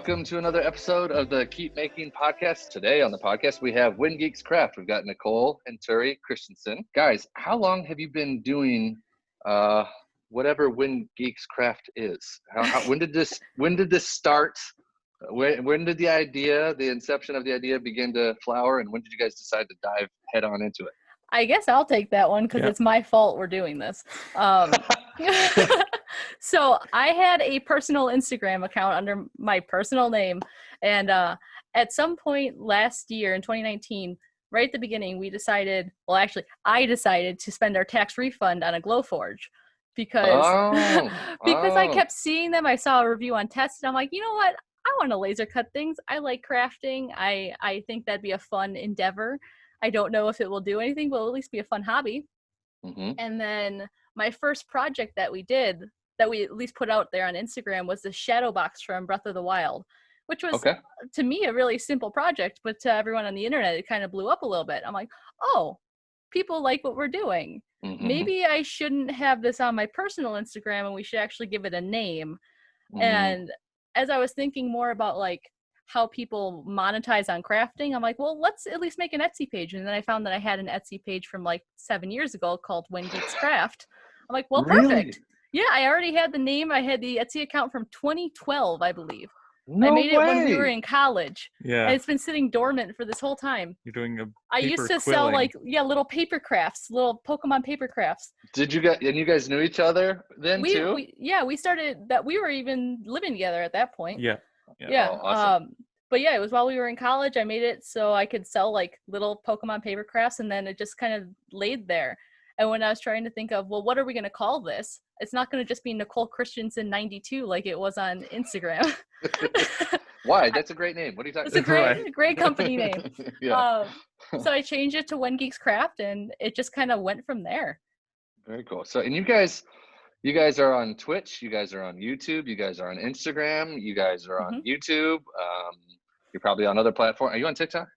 welcome to another episode of the Keep Making podcast. Today on the podcast, we have Geeks Craft. We've got Nicole and Thure Christensen. Guys, how long have you been doing whatever Geeks Craft is? When did this start? When did the inception of the idea begin to flower, and when did you guys decide to dive head on into it? I guess I'll take that one because It's my fault we're doing this. So I had a personal Instagram account under my personal name. And at some point last year in 2019, right at the beginning, I decided to spend our tax refund on a Glowforge because I kept seeing them. I saw a review on Test and I'm like, you know what? I want to laser cut things. I like crafting. I think that'd be a fun endeavor. I don't know if it will do anything, but it'll at least be a fun hobby. Mm-hmm. And then my first project that we at least put out there on Instagram was the shadow box from Breath of the Wild, which was to me a really simple project, but to everyone on the internet, it kind of blew up a little bit. I'm like, oh, people like what we're doing. Mm-hmm. Maybe I shouldn't have this on my personal Instagram and we should actually give it a name. Mm-hmm. And as I was thinking more about like how people monetize on crafting, I'm like, well, let's at least make an Etsy page. And then I found that I had an Etsy page from like 7 years ago called Geeks Craft. I'm like, well, perfect. Really? Yeah, I already had the name. I had the Etsy account from 2012, I believe. No I made way. it when we were in college. Yeah. And it's been sitting dormant for this whole time. You're doing I used to sell little paper crafts, little Pokemon paper crafts. Did you guys knew each other then too? We started that. We were even living together at that point. Yeah. Oh, awesome. But yeah, it was while we were in college. I made it so I could sell like little Pokemon paper crafts, and then it just kind of laid there. And when I was trying to think of, well, what are we going to call this? It's not going to just be Nicole Christensen 92 like it was on Instagram. Why? That's a great name. What are you talking about? It's a great company name. Yeah. So I changed it to Geeks Craft, and it just kind of went from there. Very cool. So, and you guys are on Twitch. You guys are on YouTube. You guys are on Instagram. You guys are on YouTube. You're probably on other platforms. Are you on TikTok?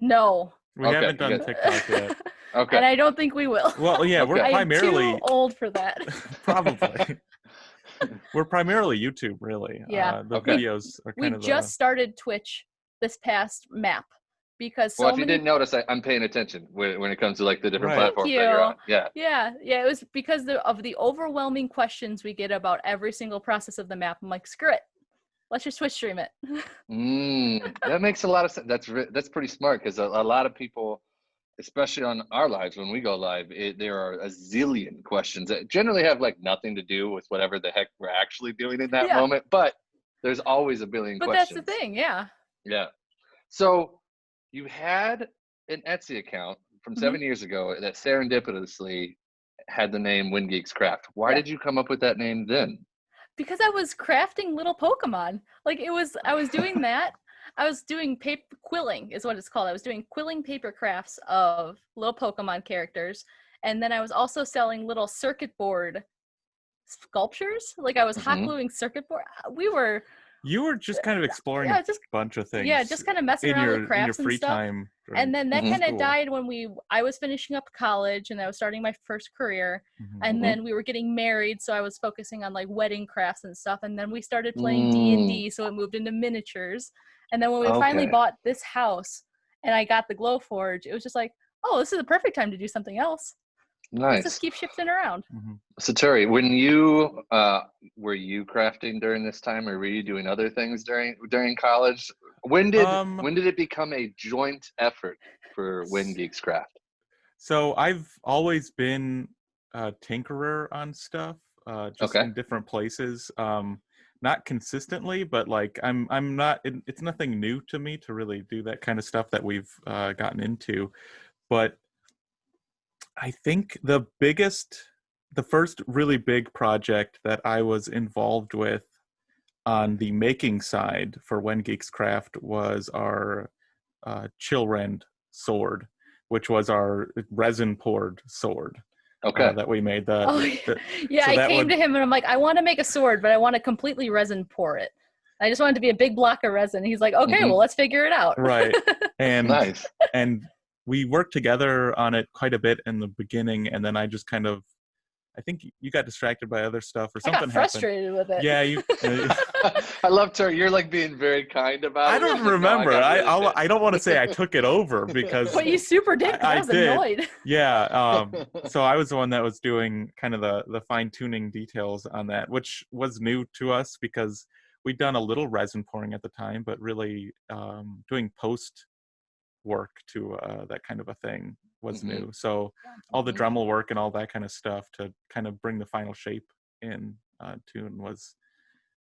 No. We haven't done TikTok yet. Okay. And I don't think we will. Well, yeah, we're primarily I'm too old for that. Probably. We're primarily YouTube, really. Yeah. The videos are kind of. We just started Twitch this past map because if you didn't notice, I'm paying attention when it comes to like the different platforms that you're on. Yeah. It was because of the overwhelming questions we get about every single process of the map. I'm like, screw it. Let's just Twitch stream it. That makes a lot of sense. That's pretty smart because a lot of people, especially on our lives when we go live, there are a zillion questions that generally have like nothing to do with whatever the heck we're actually doing in that moment. But there's always a billion questions. But that's the thing, yeah. Yeah. So you had an Etsy account from 7 years ago that serendipitously had the name Geeks Craft. Why did you come up with that name then? Because I was crafting little Pokemon. I was doing that. I was doing quilling is what it's called. I was doing quilling paper crafts of little Pokemon characters. And then I was also selling little circuit board sculptures. Like I was hot gluing circuit board. You were just kind of exploring a bunch of things. Yeah, just kind of messing around with crafts in your free and stuff. time. And then that kind of died when I was finishing up college and I was starting my first career. And then we were getting married, so I was focusing on like wedding crafts and stuff. And then we started playing D&D, so it moved into miniatures. And then when we finally bought this house and I got the Glowforge, it was just like, oh, this is the perfect time to do something else. Nice. Let's just keep shifting around. So Thure, when you were you crafting during this time, or were you doing other things during college? When did it become a joint effort for Geeks Craft? So I've always been a tinkerer on stuff, just in different places. Not consistently, but like I'm not. It's nothing new to me to really do that kind of stuff that we've gotten into, but I think the first really big project that I was involved with on the making side for Geeks Craft was our Chillrend sword, which was our resin poured sword. That we made. I came to him and I'm like, I want to make a sword, but I want to completely resin pour it. I just wanted to be a big block of resin. He's like, okay, well, let's figure it out. Right. And nice. And we worked together on it quite a bit in the beginning, and then I just kind of I think you got distracted by other stuff or I something got frustrated with it. Yeah, you. I love Thure. You're like being very kind about it. I don't Like, no, remember. got really pissed. I don't want to say I took it over because But you super did, 'cause I was did. annoyed. Yeah. So I was the one that was doing kind of the fine tuning details on that, which was new to us because we'd done a little resin pouring at the time, but really doing post work to that kind of a thing was new. So all the Dremel work and all that kind of stuff to kind of bring the final shape in tune was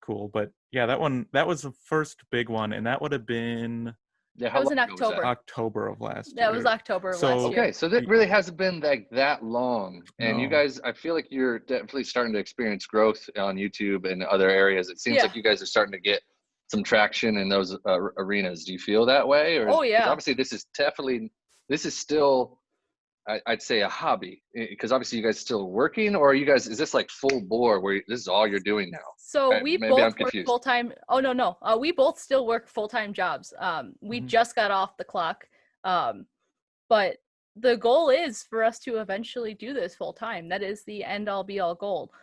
cool. But yeah, that was the first big one, and that would have been Yeah, That was in October. October of last year. That was October of last year. Okay, so that really hasn't been like that long, and you No. guys, I feel like you're definitely starting to experience growth on YouTube and other areas. It seems like you guys are starting to get some traction in those arenas. Do you feel that way? Or 'cause obviously this is still, I'd say, a hobby, because obviously you guys still working, or are you guys, is this like full bore where this is all you're doing now? So we both work confused. full-time. Oh, no. We both still work full-time jobs. We just got off the clock. But the goal is for us to eventually do this full-time. That is the end-all be-all goal.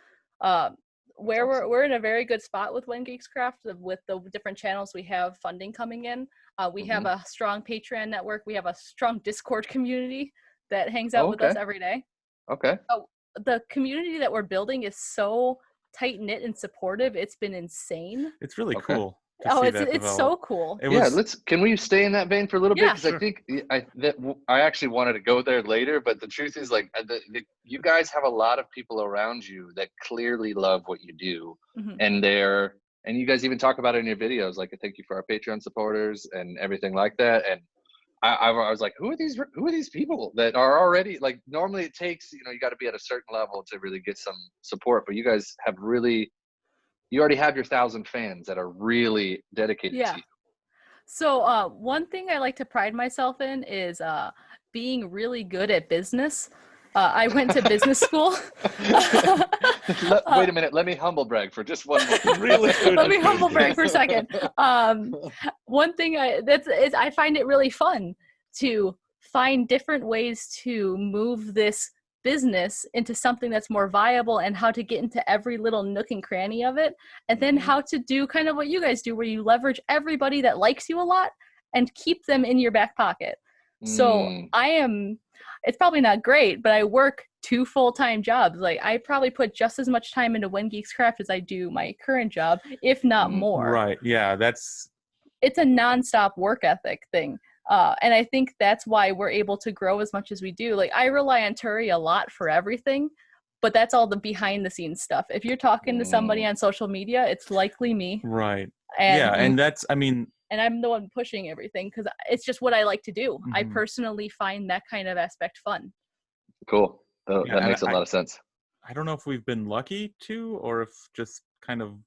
Where we're in a very good spot with When Geeks Craft, with the different channels we have funding coming in. We have a strong Patreon network. We have a strong Discord community that hangs out with us every day. Okay. The community that we're building is so tight-knit and supportive. It's been insane. It's really cool. It's so cool. Can we stay in that vein for a little bit? Because I think I actually wanted to go there later, but the truth is, like, you guys have a lot of people around you that clearly love what you do, and you guys even talk about it in your videos, like, thank you for our Patreon supporters and everything like that. And I was like, who are these people that are already, like, normally it takes, you got to be at a certain level to really get some support, but you guys have really, you already have your 1,000 fans that are really dedicated to you. So one thing I like to pride myself in is being really good at business. I went to business school. Wait a minute. Let me humble brag for just one moment. Really good. Let me humble brag for a second. One thing I find it really fun to find different ways to move this business into something that's more viable, and how to get into every little nook and cranny of it, and then how to do kind of what you guys do, where you leverage everybody that likes you a lot and keep them in your back pocket. So it's probably not great, but I work 2 full-time jobs. Like, I probably put just as much time into When Geeks Craft as I do my current job, if not more. Right. Yeah, it's a nonstop work ethic thing. And I think that's why we're able to grow as much as we do. Like, I rely on Thure a lot for everything, but that's all the behind the scenes stuff. If you're talking to somebody on social media, it's likely me. Right. And and I'm the one pushing everything because it's just what I like to do. I personally find that kind of aspect fun. Cool. That makes a lot of sense. I don't know if we've been lucky to, or if just kind of,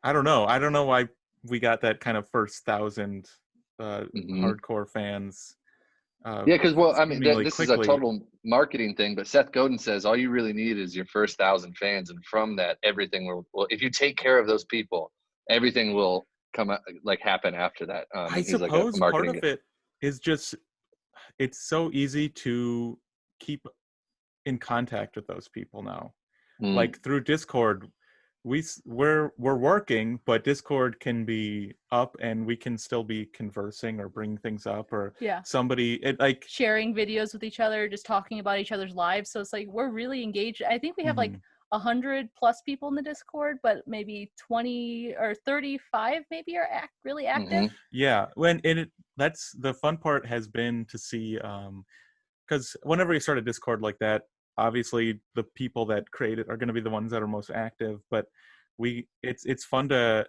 I don't know why we got that kind of first 1,000 hardcore fans. Because this is a total marketing thing, but Seth Godin says all you really need is your first 1,000 fans, and from that, everything will if you take care of those people, everything will come happen after that. I suppose part of it is just, it's so easy to keep in contact with those people now, like through Discord. We're working, but Discord can be up and we can still be conversing or bring things up, or somebody like sharing videos with each other, just talking about each other's lives. So it's like we're really engaged. I think we have like 100 plus people in the Discord, but maybe 20 or 35 maybe are really active. That's the fun part, has been to see, because whenever you start a Discord like that, obviously the people that create it are going to be the ones that are most active, but it's fun to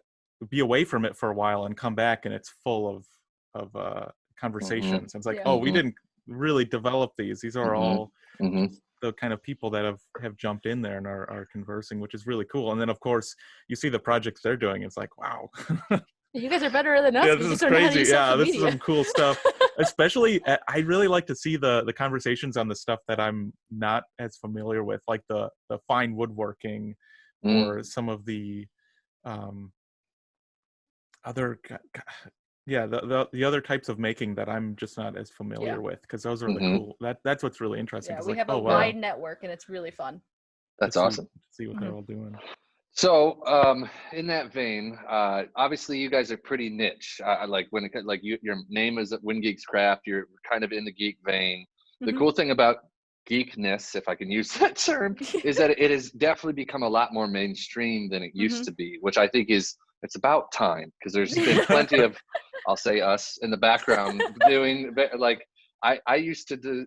be away from it for a while and come back and it's full of conversations. And it's like, we didn't really develop these are all the kind of people that have jumped in there and are conversing, which is really cool. And then of course you see the projects they're doing, it's like, wow. You guys are better than us. Yeah, this is crazy. Yeah, this is some cool stuff. Especially, I really like to see the conversations on the stuff that I'm not as familiar with, like the fine woodworking, or some of the other. Yeah, the other types of making that I'm just not as familiar with, because those are the cool. That's what's really interesting. Yeah, It's we like, have oh a wow, wide network, and it's really fun. That's to awesome. See what they're all doing. So, in that vein, obviously you guys are pretty niche. Like when it, like your name is Win Geeks Craft. You're kind of in the geek vein. The cool thing about geekness, if I can use that term, is that it has definitely become a lot more mainstream than it used to be, which I think is it's about time, because there's been plenty of, I'll say us in the background doing like I used to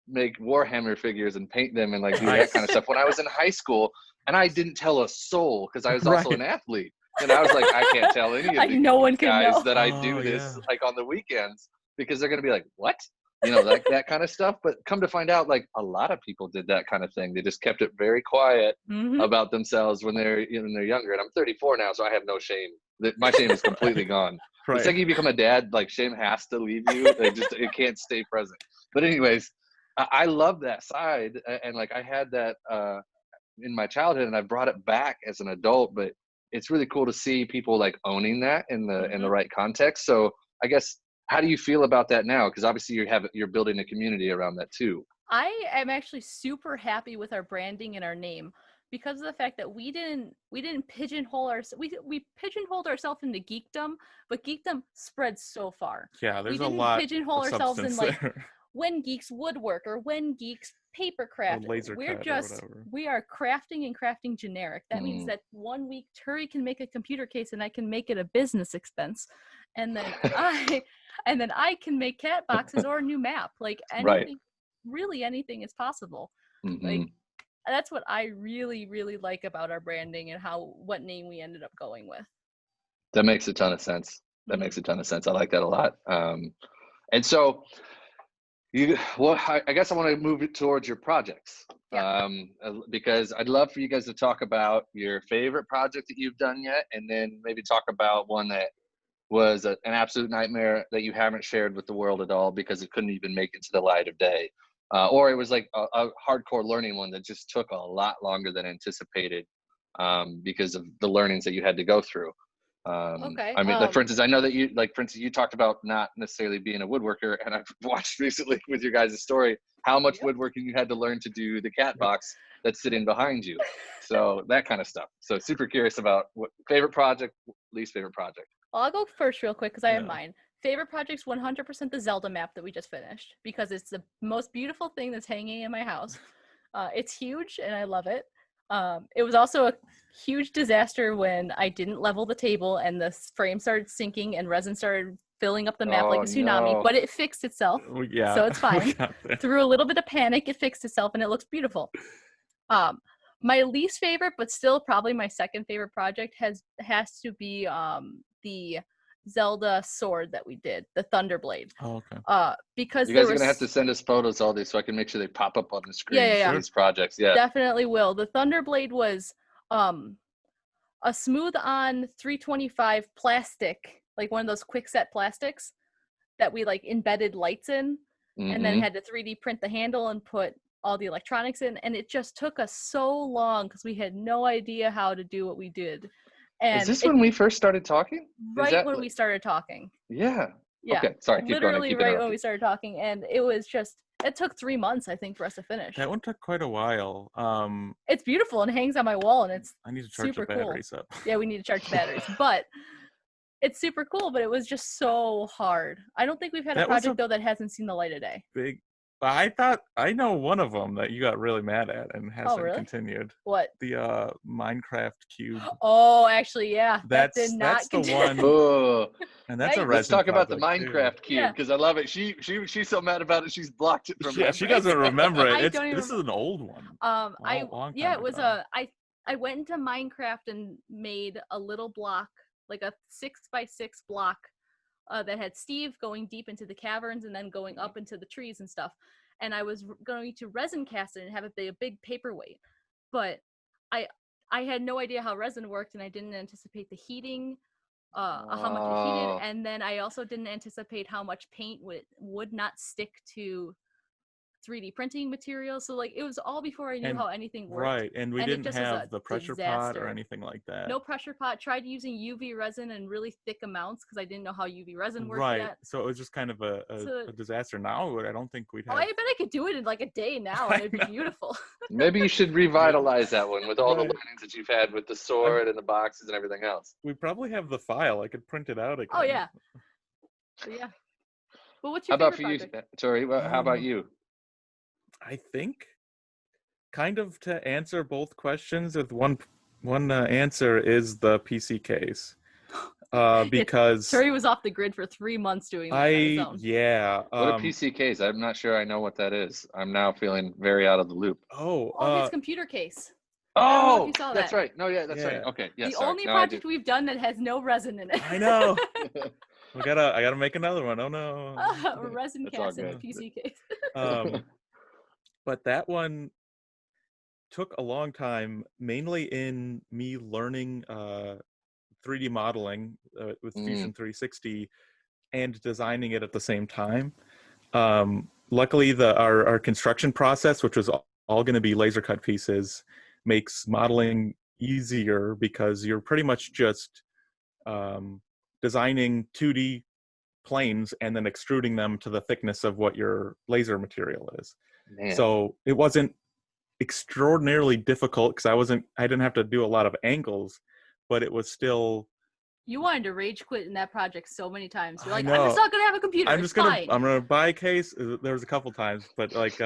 make Warhammer figures and paint them and like do that kind of stuff when I was in high school. And I didn't tell a soul because I was also an athlete. And I was like, I can't tell any of no one can guys know that I do this like on the weekends, because they're going to be like, what? You know, like that kind of stuff. But come to find out, like a lot of people did that kind of thing. They just kept it very quiet about themselves when they're younger. And I'm 34 now, so I have no shame. My shame is completely gone. The second you become a dad, like shame has to leave you. It can't stay present. But anyways, I love that side, and like I had that in my childhood, and I brought it back as an adult. But it's really cool to see people like owning that in the right context. So I guess, how do you feel about that now? Because obviously you're building a community around that too. I am actually super happy with our branding and our name, because of the fact that we didn't pigeonhole we pigeonholed ourselves into geekdom, but geekdom spread so far. Yeah, there's we didn't a lot pigeonhole of ourselves in like there. When Geeks woodwork or When Geeks papercraft. We are crafting generic. That means that 1 week Thure can make a computer case and I can make it a business expense, and then I can make cat boxes or a new map. Like anything, really anything is possible. Like that's what I really, really like about our branding and what name we ended up going with. That makes a ton of sense. I like that a lot. And so I guess I want to move it towards your projects, because I'd love for you guys to talk about your favorite project that you've done yet, and then maybe talk about one that was an absolute nightmare that you haven't shared with the world at all because it couldn't even make it to the light of day, or it was like a hardcore learning one that just took a lot longer than anticipated, because of the learnings that you had to go through. I mean, like for instance, I know that you talked about not necessarily being a woodworker, and I've watched recently with your guys' story how much woodworking you had to learn to do the cat box that's sitting behind you. So that kind of stuff. So super curious about what favorite project, least favorite project. Well, I'll go first real quick because I have mine. Favorite project's 100% the Zelda map that we just finished, because it's the most beautiful thing that's hanging in my house. It's huge and I love it. It was also a huge disaster when I didn't level the table and the frame started sinking and resin started filling up the map like a tsunami, but it fixed itself. So it's fine. Through a little bit of panic, it fixed itself and it looks beautiful. My least favorite, but still probably my second favorite project has to be the Zelda sword that we did, the Thunderblade. Oh, okay. Because you guys are gonna have to send us photos all these so I can make sure they pop up on the screen for these projects. Yeah, definitely will. The Thunderblade was a smooth on 325 plastic, like one of those quick set plastics that we like embedded lights in, and then had to 3D print the handle and put all the electronics in, and it just took us so long because we had no idea how to do what we did. And is this when we first started talking? Right when we started talking. Yeah. Yeah. Okay. Sorry. Literally right when we started talking, and it took 3 months, I think, for us to finish. That one took quite a while. It's beautiful and hangs on my wall, and it's I need to charge the batteries up. Yeah, we need to charge the batteries, but it's super cool. But it was just so hard. I don't think we've had a project though that hasn't seen the light of day. I thought I know one of them that you got really mad at and hasn't continued. What? The Minecraft cube. Oh, actually, yeah. That's the one. Oh, and that's a resin. Let's talk about the Minecraft too. cube, because I love it. She's so mad about it. She's blocked it from. Yeah, she doesn't remember it. This is an old one. It was I went into Minecraft and made a little block, like a 6x6 block. That had Steve going deep into the caverns and then going up into the trees and stuff. And I was going to resin cast it and have it be a big paperweight. But I had no idea how resin worked, and I didn't anticipate the heating, how much it heated. And then I also didn't anticipate how much paint would not stick to 3D printing materials. So like it was all before I knew how anything worked. Right, and we didn't just was have a the pressure pot or anything like that. No pressure pot. Tried using UV resin in really thick amounts because I didn't know how UV resin worked Right. yet. So it was just kind of a disaster. Now I don't think we'd have. Oh, I bet I could do it in like a day now, and it'd be beautiful. Maybe you should revitalize that one with all the learnings that you've had with the sword and the boxes and everything else. We probably have the file. I could print it out again. Oh yeah. So, yeah. But what's your How about favorite for you, project? Tori? How about you? I think, kind of to answer both questions with one answer is the PC case. Because Terry was off the grid for 3 months doing that on his own. Yeah. What are PC case? I'm not sure I know what that is. I'm now feeling very out of the loop. His computer case. Oh, you saw that's that. right. No, yeah, that's right. Okay, yeah. The only project we've done that has no resin in it. I know. I gotta make another one. Oh no. Resin cast in the PC case. But that one took a long time, mainly in me learning 3D modeling with Fusion 360 and designing it at the same time. Luckily, our construction process, which was all going to be laser cut pieces, makes modeling easier because you're pretty much just designing 2D planes and then extruding them to the thickness of what your laser material is. Man. So it wasn't extraordinarily difficult because I didn't have to do a lot of angles, but it was still. You wanted to rage quit in that project so many times. You're like, I'm just not gonna have a computer. I'm gonna buy a case. There was a couple times, but like,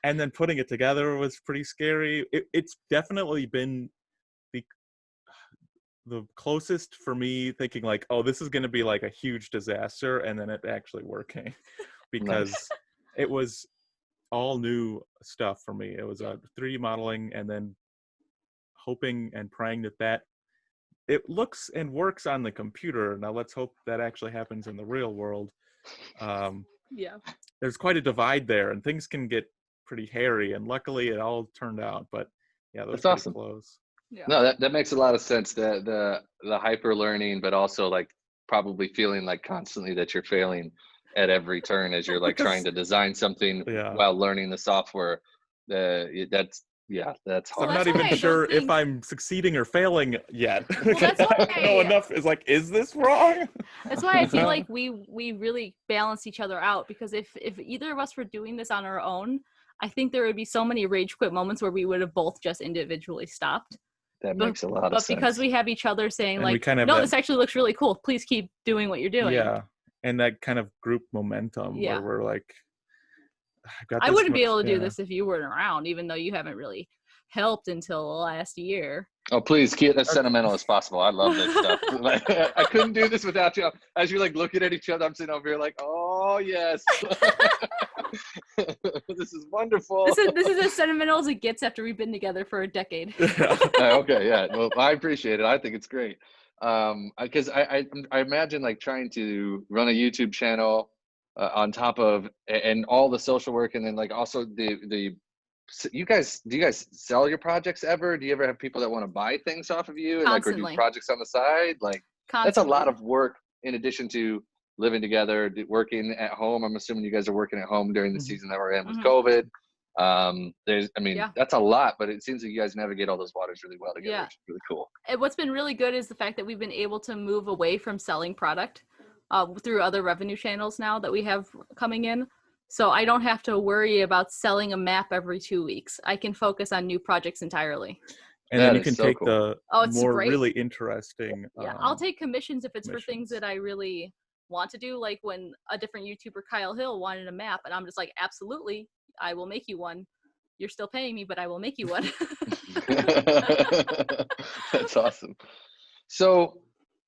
and then putting it together was pretty scary. It's definitely been the closest for me thinking like, oh, this is gonna be like a huge disaster, and then it actually working because it was all new stuff for me. It was 3D modeling and then hoping and praying that it looks and works on the computer. Now let's hope that actually happens in the real world. There's quite a divide there, and things can get pretty hairy, and luckily it all turned out. But yeah, that was pretty awesome. Close. Yeah. No, that makes a lot of sense. The hyper learning, but also like probably feeling like constantly that you're failing at every turn as you're like trying to design something while learning the software. That's hard. I'm not even sure if I'm succeeding or failing yet. Well, that's why I don't know enough. Is like, is this wrong? That's why I feel like we really balance each other out, because if either of us were doing this on our own, I think there would be so many rage quit moments where we would have both just individually stopped. That makes a lot of sense. But because we have each other saying, and like, this actually looks really cool. Please keep doing what you're doing. Yeah. And that kind of group momentum where we're like, I wouldn't be able to do this if you weren't around, even though you haven't really helped until the last year. Oh, please keep it as sentimental as possible. I love this stuff. I couldn't do this without you. As you're like looking at each other, I'm sitting over here like, oh yes. This is wonderful. This is as sentimental as it gets after we've been together for a decade. Okay, yeah. Well, I appreciate it. I think it's great. Because I imagine like trying to run a YouTube channel on top of and all the social work, and then like also do you guys sell your projects ever? Do you ever have people that want to buy things off of you and like or do projects on the side? Like that's a lot of work in addition to living together, working at home. I'm assuming you guys are working at home during the season that we're in with COVID. That's a lot, but it seems like you guys navigate all those waters really well together, which is really cool. And what's been really good is the fact that we've been able to move away from selling product through other revenue channels now that we have coming in. So I don't have to worry about selling a map every 2 weeks. I can focus on new projects entirely. And then you can take the more really interesting. I'll take commissions if it's for things that I really want to do. Like when a different YouTuber, Kyle Hill, wanted a map, and I'm just like, absolutely, I will make you one. You're still paying me, but I will make you one. That's awesome. So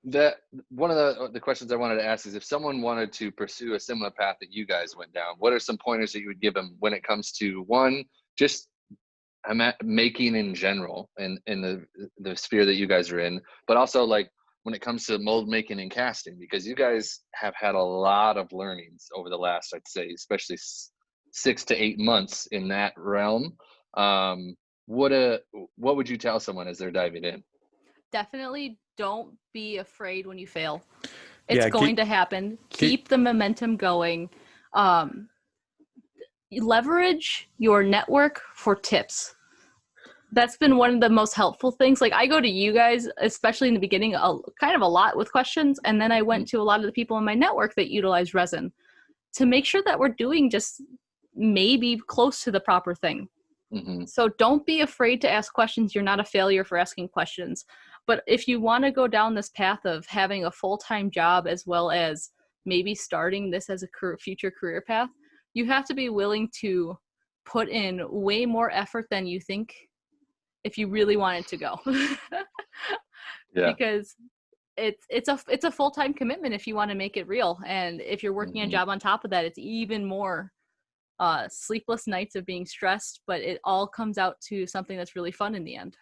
that one of the questions I wanted to ask is if someone wanted to pursue a similar path that you guys went down, what are some pointers that you would give them when it comes to one, just making in general and in the sphere that you guys are in, but also like when it comes to mold making and casting, because you guys have had a lot of learnings over the last, I'd say, especially 6 to 8 months in that realm. What would you tell someone as they're diving in? Definitely don't be afraid when you fail. It's going to happen. Keep the momentum going. leverage your network for tips. That's been one of the most helpful things. Like, I go to you guys, especially in the beginning, kind of a lot with questions. And then I went to a lot of the people in my network that utilize resin to make sure that we're doing just maybe close to the proper thing. Mm-hmm. So don't be afraid to ask questions. You're not a failure for asking questions. But if you want to go down this path of having a full-time job as well as maybe starting this as a future career path, you have to be willing to put in way more effort than you think if you really want it to go. Yeah. Because it's a full-time commitment if you want to make it real. And if you're working a job on top of that, it's even more sleepless nights of being stressed, but it all comes out to something that's really fun in the end.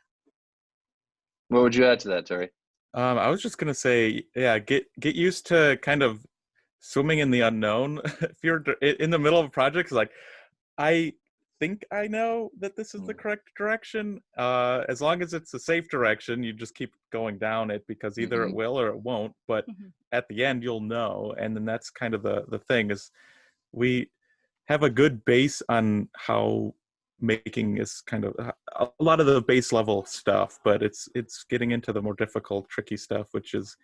What would you add to that, Terry? I was just gonna say, yeah, get used to kind of swimming in the unknown. If you're in the middle of a project, it's like, I think I know that this is the correct direction. As long as it's a safe direction, you just keep going down it, because either it will or it won't. But at the end, you'll know. And then that's kind of the thing, is we have a good base on how making is kind of a lot of the base level stuff, but it's getting into the more difficult, tricky stuff, which is,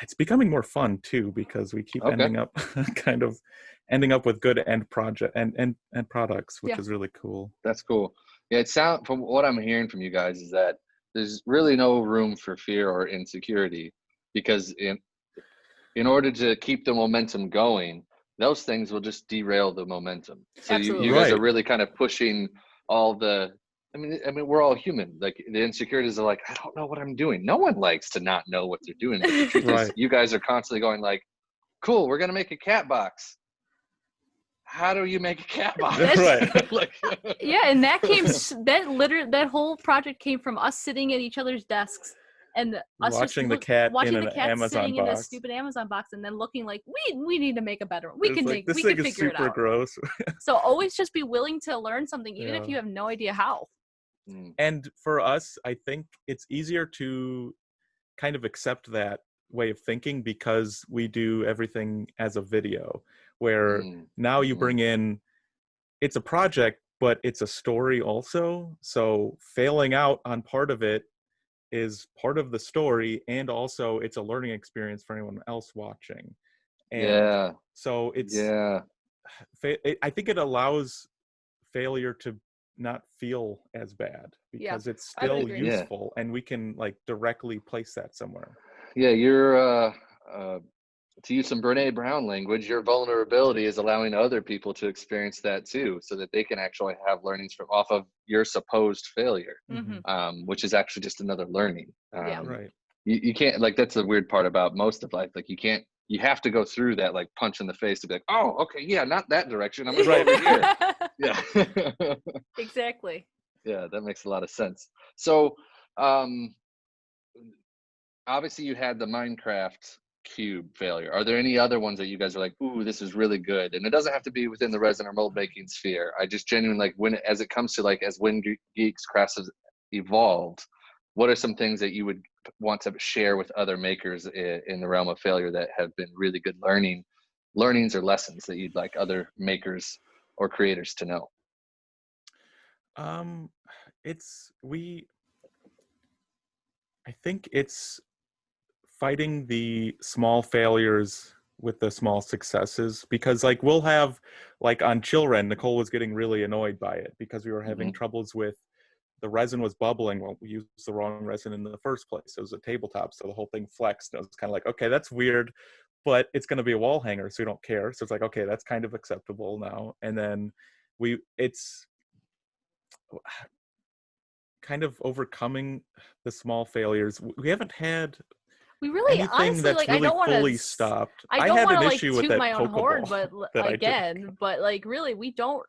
it's becoming more fun too, because we keep ending up with good end project and products, which is really cool. That's cool. Yeah, it sounds, from what I'm hearing from you guys, is that there's really no room for fear or insecurity, because in order to keep the momentum going, those things will just derail the momentum. So you guys are really kind of pushing all the, I mean, we're all human. Like, the insecurities are like, I don't know what I'm doing. No one likes to not know what they're doing. But the truth is, you guys are constantly going like, cool, we're going to make a cat box. How do you make a cat box? Yeah, and that whole project came from us sitting at each other's desks and us watching the cat sitting in a stupid Amazon box, and then looking like, we need to make a better one. We can figure it out. Gross. So always just be willing to learn something, even if you have no idea how. And for us, I think it's easier to kind of accept that way of thinking, because we do everything as a video, where now you bring in, it's a project, but it's a story also. So failing out on part of it is part of the story, and also it's a learning experience for anyone else watching. And so it's I think it allows failure to not feel as bad, because it's still useful, and we can like directly place that somewhere. You're to use some Brene Brown language, your vulnerability is allowing other people to experience that too, so that they can actually have learnings off of your supposed failure, which is actually just another learning. You can't, like, that's the weird part about most of life. Like, you have to go through that, like, punch in the face to be like, oh, okay, yeah, not that direction. I'm gonna go over here. Yeah. Exactly. Yeah, that makes a lot of sense. So, obviously you had the Minecraft cube failure. Are there any other ones that you guys are like, ooh, this is really good? And it doesn't have to be within the resin or mold making sphere. I just genuinely, like, as it comes to, like, as Wind Geeks Crafts has evolved, what are some things that you would want to share with other makers in the realm of failure that have been really good learnings or lessons that you'd like other makers or creators to know? I think it's fighting the small failures with the small successes, because like we'll have, like on Chillren, Nicole was getting really annoyed by it because we were having troubles with the resin was bubbling. Well, we used the wrong resin in the first place. It was a tabletop, so the whole thing flexed. And it was kind of like, okay, that's weird, but it's going to be a wall hanger, so we don't care. So it's like, okay, that's kind of acceptable now. And then it's kind of overcoming the small failures. We haven't had anything honestly, that's like, really fully stopped. I had an issue with that my own horn, but again, but like really, we don't,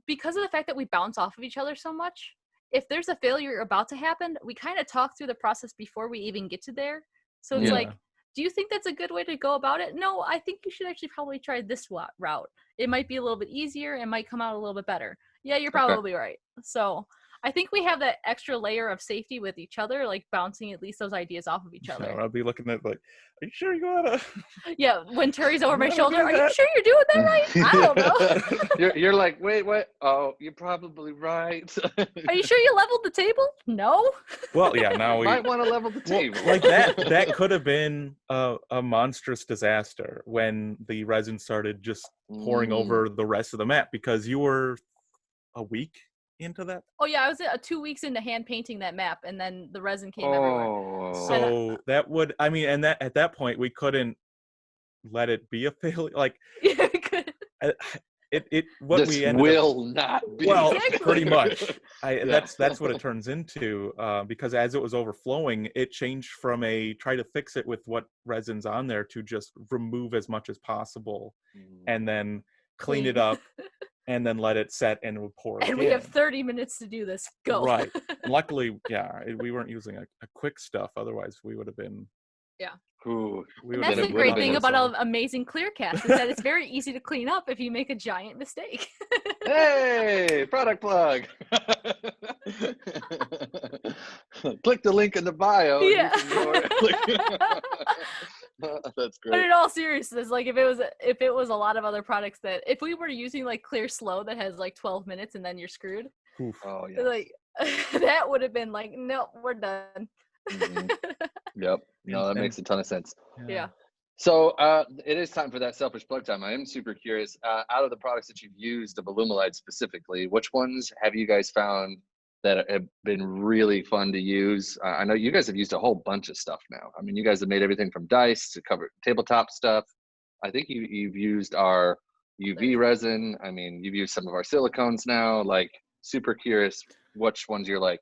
because of the fact that we bounce off of each other so much. If there's a failure about to happen, we kind of talk through the process before we even get to there. So it's like, do you think that's a good way to go about it? No, I think you should actually probably try this route. It might be a little bit easier. It might come out a little bit better. Yeah, you're probably right. So I think we have that extra layer of safety with each other, like bouncing at least those ideas off of each other. I'll be looking at like, are you sure you wanna? Yeah, when Turi's over my You wanna shoulder, do are you that? sure you're doing that right? I don't know. You're like, wait, what? Oh, you're probably right. Are you sure you leveled the table? No. Well, yeah. Now we might want to level the table. like that could have been a monstrous disaster when the resin started just pouring over the rest of the map, because you were a week into that. Oh yeah, I was 2 weeks into hand painting that map, and then the resin came everywhere. So that would, I mean, and that at that point we couldn't let it be a failure. Like, yeah, we could. What this we ended will up, not be. well, Exactly. pretty much. Yeah. That's what it turns into, because as it was overflowing, it changed from a try to fix it with what resin's on there to just remove as much as possible, and then clean it up, and then let it set and pour it And in. we have 30 minutes to do this. Go. Right. Luckily, yeah, we weren't using a quick stuff. Otherwise, we would have been. Yeah. Ooh, And that's the great thing about Amazing Clearcast is that it's very easy to clean up if you make a giant mistake. Hey, product plug. Click the link in the bio. Yeah. That's great. But in all seriousness, like if it was a lot of other products that if we were using like Clear Slow that has like 12 minutes and then you're screwed. Oof. Oh yeah. Like that would have been like, no, we're done. Yep. No, that makes a ton of sense. Yeah. So it is time for that selfish plug time. I am super curious. Out of the products that you've used of Alumilite specifically, which ones have you guys found that have been really fun to use? I know you guys have used a whole bunch of stuff now. I mean, you guys have made everything from dice to cover tabletop stuff. I think you've used our UV resin. I mean, you've used some of our silicones now. Like, super curious which ones you're like,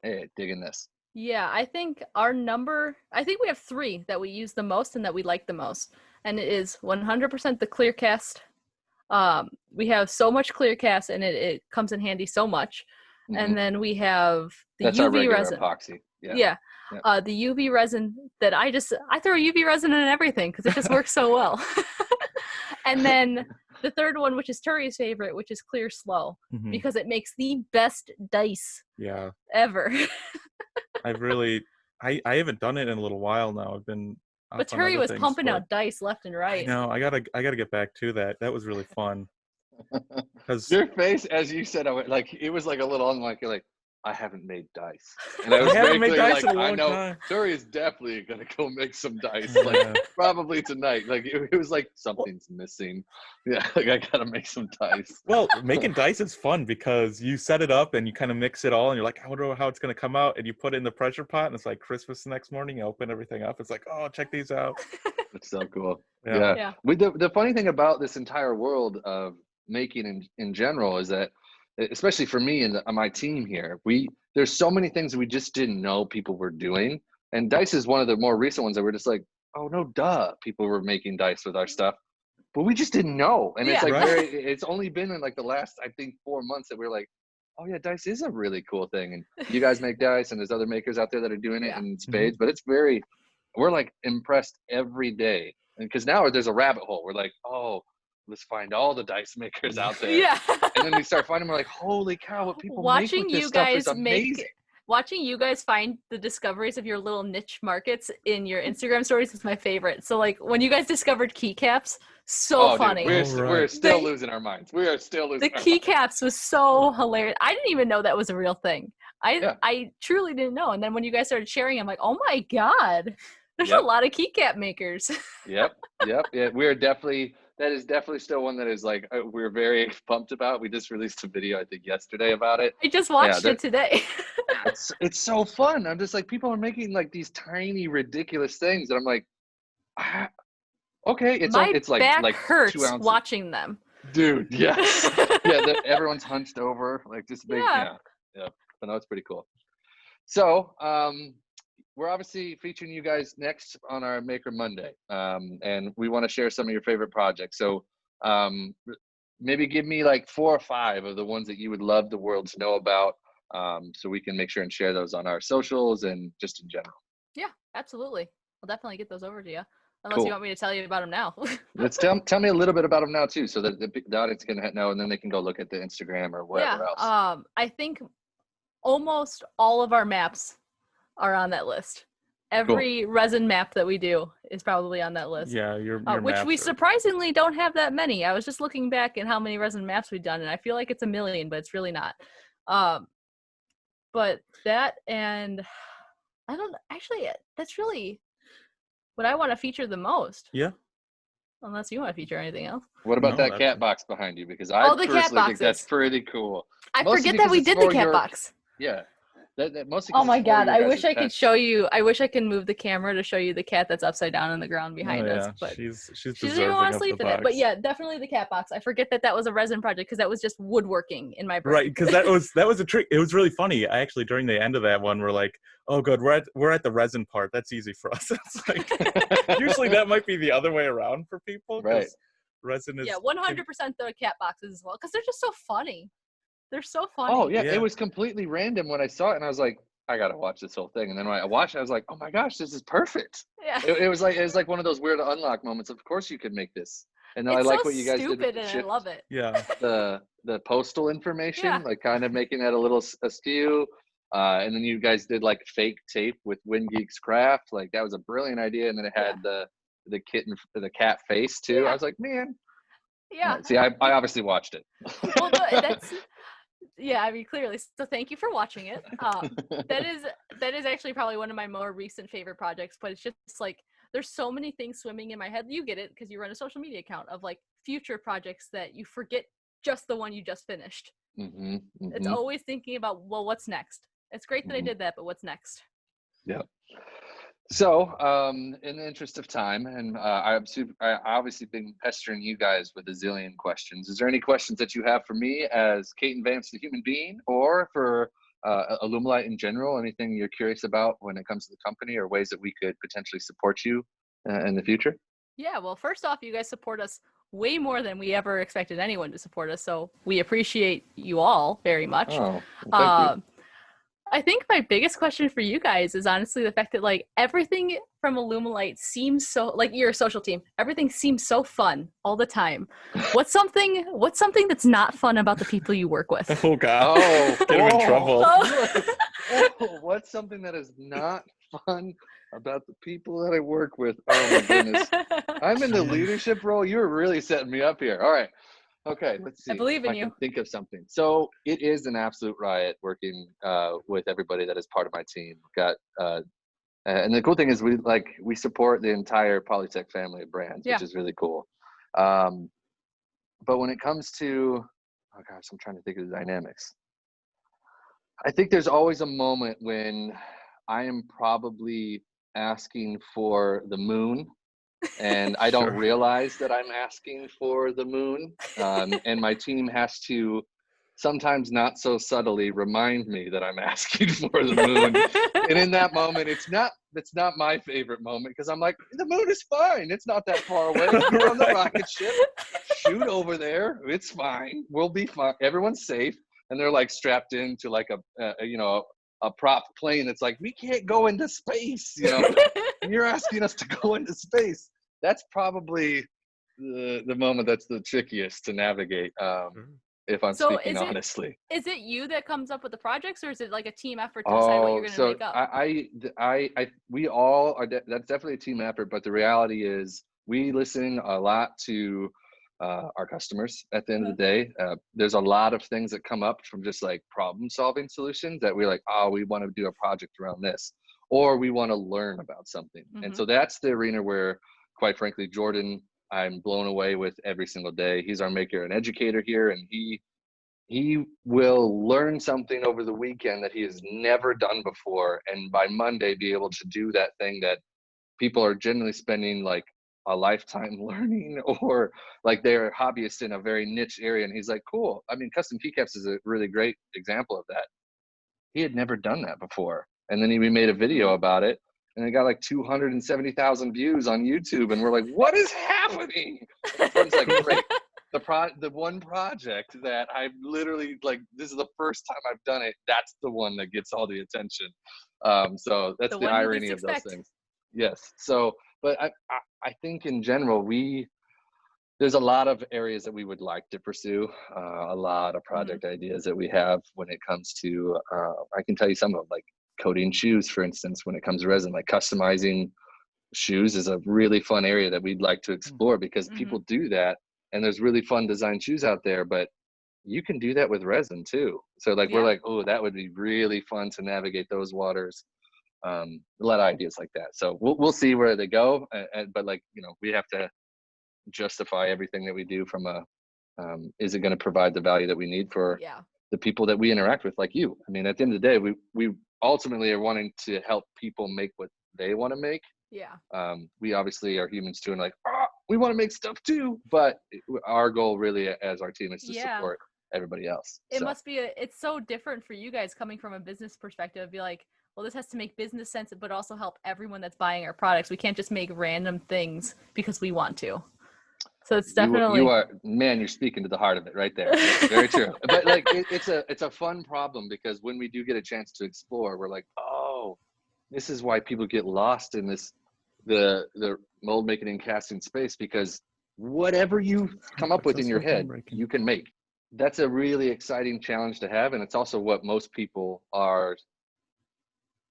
hey, digging this. Yeah, I think we have 3 that we use the most and that we like the most. And it is 100% the Clearcast. We have so much Clearcast and it comes in handy so much. And then we have the That's UV our regular resin. Epoxy. Yeah. The UV resin that I throw UV resin in everything because it just works so well. And then the third one, which is Turi's favorite, which is Clear Slow, because it makes the best dice ever. I haven't done it in a little while now. I've been. But Turi was pumping out dice left and right. No, I gotta get back to that. That was really fun. Because your face, as you said, it was like a little unlike, you're like, I haven't made dice, and I was haven't made dice like, in a long I know time. Turi is definitely gonna go make some dice, like probably tonight. Like it was like something's missing. Yeah, like I gotta make some dice. Well, making dice is fun because you set it up and you kind of mix it all, and you're like, I wonder how it's gonna come out, and you put it in the pressure pot, and it's like Christmas the next morning. You open everything up, it's like, oh, check these out. It's so cool. Yeah. The funny thing about this entire world of making in general is that, especially for me and my team here, there's so many things that we just didn't know people were doing, and dice is one of the more recent ones that we're just like, oh no, duh, people were making dice with our stuff, but we just didn't know. And it's like it's only been in like the last, I think, 4 months that we're like, oh yeah, dice is a really cool thing, and you guys make dice, and there's other makers out there that are doing it in spades, but we're like impressed every day, and because now there's a rabbit hole. We're like, oh, let's find all the dice makers out there. Yeah. And then we start finding, we're like, holy cow, what people make with this stuff is amazing. Watching you guys find the discoveries of your little niche markets in your Instagram stories is my favorite. So like when you guys discovered keycaps, funny. Dude, we're still losing our minds. We are still losing our minds. The keycaps was so hilarious. I didn't even know that was a real thing. I truly didn't know. And then when you guys started sharing, I'm like, oh my God, there's a lot of keycap makers. Yep. Yeah, that is definitely still one that is like, we're very pumped about. We just released a video, I think, yesterday about it. I just watched it today. It's so fun. I'm just like, people are making like these tiny, ridiculous things. And I'm like, okay. It's like back hurts 2 ounces. Watching them. Dude, yes. Everyone's hunched over. Like just big, yeah. But no, it's pretty cool. So, we're obviously featuring you guys next on our Maker Monday, and we want to share some of your favorite projects. So maybe give me like 4 or 5 of the ones that you would love the world to know about, so we can make sure and share those on our socials and just in general. Yeah, absolutely. I'll definitely get those over to you, unless you want me to tell you about them now. Let's tell me a little bit about them now too, so that the audience can know, and then they can go look at the Instagram or whatever else. I think almost all of our maps are on that list. Every resin map that we do is probably on that list. Yeah, your which we surprisingly don't have that many. I was just looking back at how many resin maps we've done, and I feel like it's 1 million, but it's really not. But that, and I don't actually. That's really what I want to feature the most. Yeah. Unless you want to feature anything else. What about that cat box behind you? Because I personally think that's pretty cool. I forget that we did the cat box. Yeah. That mostly. Oh my god! I wish I could show you. I wish I could move the camera to show you the cat that's upside down on the ground behind us. But she's she doesn't even want to sleep in it. But yeah, definitely the cat box. I forget that was a resin project because that was just woodworking in my brain. Right, because that was a trick. It was really funny. I actually during the end of that one, we're like, oh good, we're at the resin part. That's easy for us. It's like usually that might be the other way around for people. Right. Resin is 100% the cat boxes as well because they're just so funny. They're so funny. Oh yeah, it was completely random when I saw it, and I was like, I gotta watch this whole thing. And then when I watched it, I was like, oh my gosh, this is perfect. Yeah. It was like one of those weird unlock moments. Of course you could make this. And then I like what you guys did. It's stupid, and I love it. Yeah. The postal information, like kind of making that a little askew. And then you guys did like fake tape with Geeks Craft. Like that was a brilliant idea. And then it had the cat face too. I was like, man. Yeah. See, I obviously watched it. Well, that's yeah. I mean, clearly. So thank you for watching it. That is actually probably one of my more recent favorite projects. But it's just like there's so many things swimming in my head. You get it because you run a social media account of like future projects that you forget just the one you just finished. Mm-hmm, mm-hmm. It's always thinking about, well, what's next? It's great that I did that, but what's next? Yeah. So, in the interest of time, and I obviously been pestering you guys with a zillion questions. Is there any questions that you have for me as Caden Vance, the human being, or for Alumilite in general? Anything you're curious about when it comes to the company, or ways that we could potentially support you in the future? Yeah. Well, first off, you guys support us way more than we ever expected anyone to support us. So we appreciate you all very much. Oh, well, thank you. I think my biggest question for you guys is honestly the fact that like everything from Alumilite seems so like your social team, everything seems so fun all the time. What's something that's not fun about the people you work with? Oh god. Get him in trouble. What's something that is not fun about the people that I work with? Oh my goodness. I'm in the leadership role. You're really setting me up here. All right. Okay, let's see. I believe in you. I can think of something. So it is an absolute riot working with everybody that is part of my team. Got and the cool thing is we support the entire Polytech family of brands, which is really cool. But when it comes to, oh gosh, I'm trying to think of the dynamics. I think there's always a moment when I am probably asking for the moon. And I don't realize that I'm asking for the moon. And my team has to sometimes not so subtly remind me that I'm asking for the moon. And in that moment, it's not my favorite moment because I'm like, the moon is fine. It's not that far away. We're on the rocket ship. Shoot over there. It's fine. We'll be fine. Everyone's safe. And they're like strapped into like a prop plane that's like, we can't go into space, and you're asking us to go into space. That's probably the moment that's the trickiest to navigate, if I'm speaking honestly. Is it you that comes up with the projects, or is it like a team effort to decide what you're going to make up? We all are, that's definitely a team effort, but the reality is we listen a lot to our customers at the end of the day. There's a lot of things that come up from just like problem solving solutions that we're like, oh, we want to do a project around this, or we want to learn about something. And so that's the arena where, quite frankly, Jordan, I'm blown away with every single day. He's our maker and educator here, and he will learn something over the weekend that he has never done before, and by Monday be able to do that thing that people are generally spending like a lifetime learning, or like they're hobbyists in a very niche area. And he's like, cool. I mean, custom keycaps is a really great example of that. He had never done that before. And then we made a video about it, and it got like 270,000 views on YouTube. And we're like, what is happening? It's like, great. The one project that I've literally like, this is the first time I've done it. That's the one that gets all the attention. So that's the irony of those things. Yes. So, but I think in general, we there's a lot of areas that we would like to pursue, a lot of project ideas that we have when it comes to, I can tell you some of them, like coating shoes, for instance, when it comes to resin, like customizing shoes is a really fun area that we'd like to explore, because people do that, and there's really fun design shoes out there, but you can do that with resin too. So like, we're like, oh, that would be really fun to navigate those waters. A lot of ideas like that. So we'll see where they go. But like, you know, we have to justify everything that we do from a, is it going to provide the value that we need for the people that we interact with, like you? I mean, at the end of the day, we ultimately are wanting to help people make what they want to make. We obviously are humans too, and like, we want to make stuff too, but our goal really as our team is to support everybody else. It must be it's so different for you guys coming from a business perspective. Be like, well, this has to make business sense, but also help everyone that's buying our products. We can't just make random things because we want to. So it's definitely, you are, man, you're speaking to the heart of it right there. Very true. But like, it's a fun problem, because when we do get a chance to explore, we're like, oh, this is why people get lost in this, the mold making and casting space, because whatever you come up with in your head, you can make. That's a really exciting challenge to have, and it's also what most people are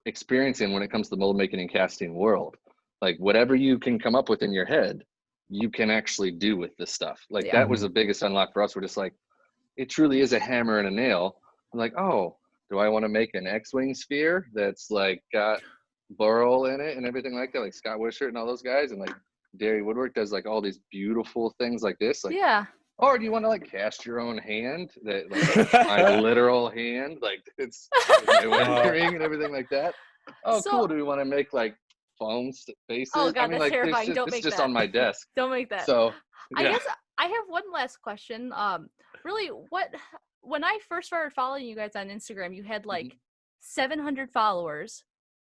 experiencing when it comes to the mold making and casting world. Like, whatever you can come up with in your head, you can actually do with this stuff. Like, that was the biggest unlock for us. We're just like, it truly is a hammer and a nail. I'm like, oh, do I want to make an X-wing sphere that's like got burl in it and everything like that, like Scott Wishart and all those guys, and like Derry Woodwork does like all these beautiful things like this, like, or do you want to like cast your own hand, that like my literal hand, like it's my wedding ring and everything like that? Oh, so cool. Do we want to make like foam faces? Oh God, that's like, terrifying. Don't it's make just that on my desk. Don't make that. So I guess I have one last question. Really, when I first started following you guys on Instagram, you had like 700 followers.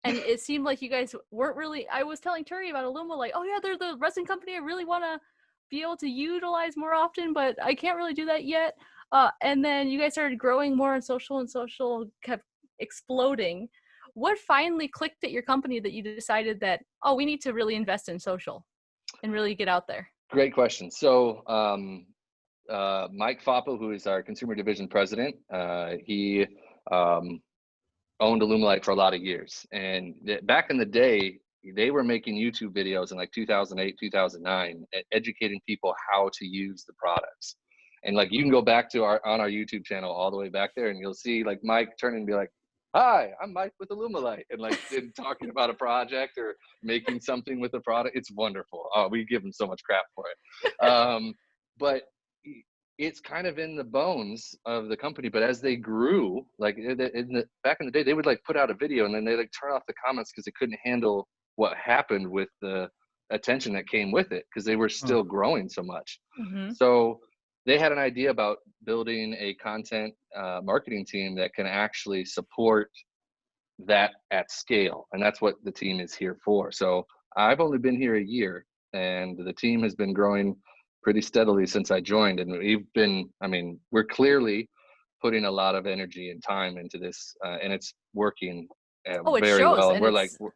And it seemed like you guys weren't really, I was telling Thure about Alumilite, like, oh yeah, they're the resin company I really want to be able to utilize more often, but I can't really do that yet. And then you guys started growing more on social, and social kept exploding. What finally clicked at your company that you decided that, oh, we need to really invest in social and really get out there? Great question. So Mike Foppo, who is our consumer division president, he owned Alumilite for a lot of years. And back in the day, they were making YouTube videos in like 2008, 2009, educating people how to use the products. And like, you can go back to on our YouTube channel all the way back there, and you'll see like Mike turn and be like, hi, I'm Mike with Alumilite, and like talking about a project or making something with a product. It's wonderful. We give him so much crap for it. But it's kind of in the bones of the company. But as they grew, like back in the day, they would like put out a video and then they like turn off the comments because they couldn't handle what happened with the attention that came with it, because they were still growing so much. So they had an idea about building a content marketing team that can actually support that at scale. And that's what the team is here for. So I've only been here a year, and the team has been growing pretty steadily since I joined. And we're clearly putting a lot of energy and time into this, and it's working very well. And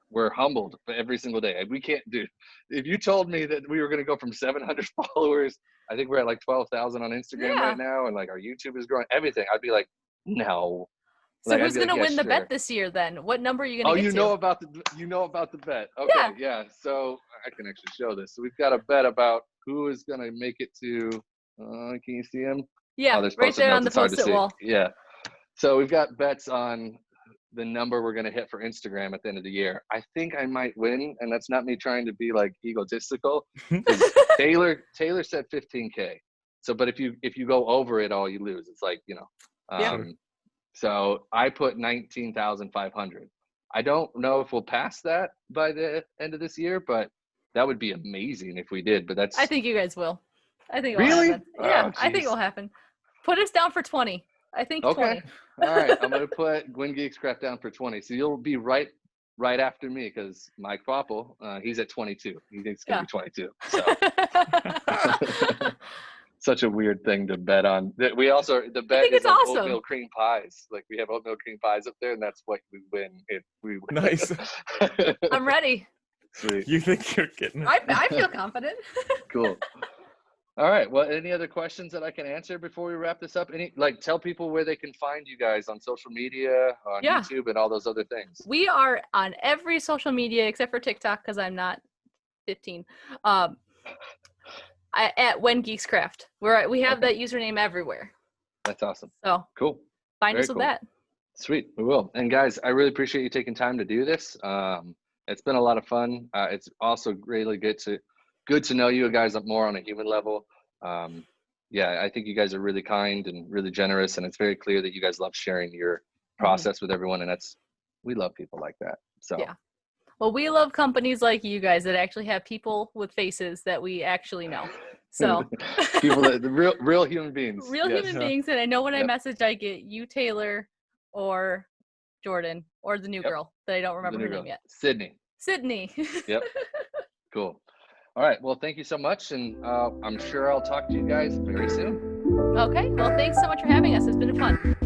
we're humbled every single day. We can't do, if you told me that we were going to go from 700 followers, I think we're at like 12,000 on Instagram right now, and like our YouTube is growing, everything, I'd be like, no. So who's going to win the bet this year then? What number are you going to get to? You know about the bet. Okay, yeah. So I can actually show this. So we've got a bet about who is going to make it to, can you see him? Yeah, right there on the post-it wall. Yeah. So we've got bets on the number we're going to hit for Instagram at the end of the year. I think I might win, and that's not me trying to be like egotistical. Taylor said 15K. So, but if you go over it all, you lose. It's like, so I put 19,500. I don't know if we'll pass that by the end of this year, but that would be amazing if we did. But I think you guys will. I think it'll happen. Yeah, I think it'll happen. Put us down for 20. I think 20. Okay. All right. I'm going to put Gwen Geeks Craft down for 20. So you'll be right after me, because Mike Foppo, he's at 22. He thinks it's going to be 22. So. Such a weird thing to bet on. We also, the bet is awesome. Oatmeal cream pies. Like, we have oatmeal cream pies up there, and that's what we win if we win. Nice. I'm ready. Sweet. You think you're getting it? I feel confident. Cool. All right. Well, any other questions that I can answer before we wrap this up? Tell people where they can find you guys on social media, on YouTube, and all those other things. We are on every social media except for TikTok because I'm not 15. At When Geeks Craft. We have that username everywhere. That's awesome. So cool. Find us with that. Sweet. We will. And guys, I really appreciate you taking time to do this. It's been a lot of fun. It's also really good to know you guys more on a human level. I think you guys are really kind and really generous, and it's very clear that you guys love sharing your process with everyone, and we love people like that. So yeah. Well, we love companies like you guys that actually have people with faces that we actually know. So people that real human beings. Human beings. And I know when I message, I get you, Taylor, or Jordan, or the new girl that I don't remember her name yet. Sydney. Yep. Cool. All right. Well, thank you so much. And I'm sure I'll talk to you guys very soon. Okay. Well, thanks so much for having us. It's been fun.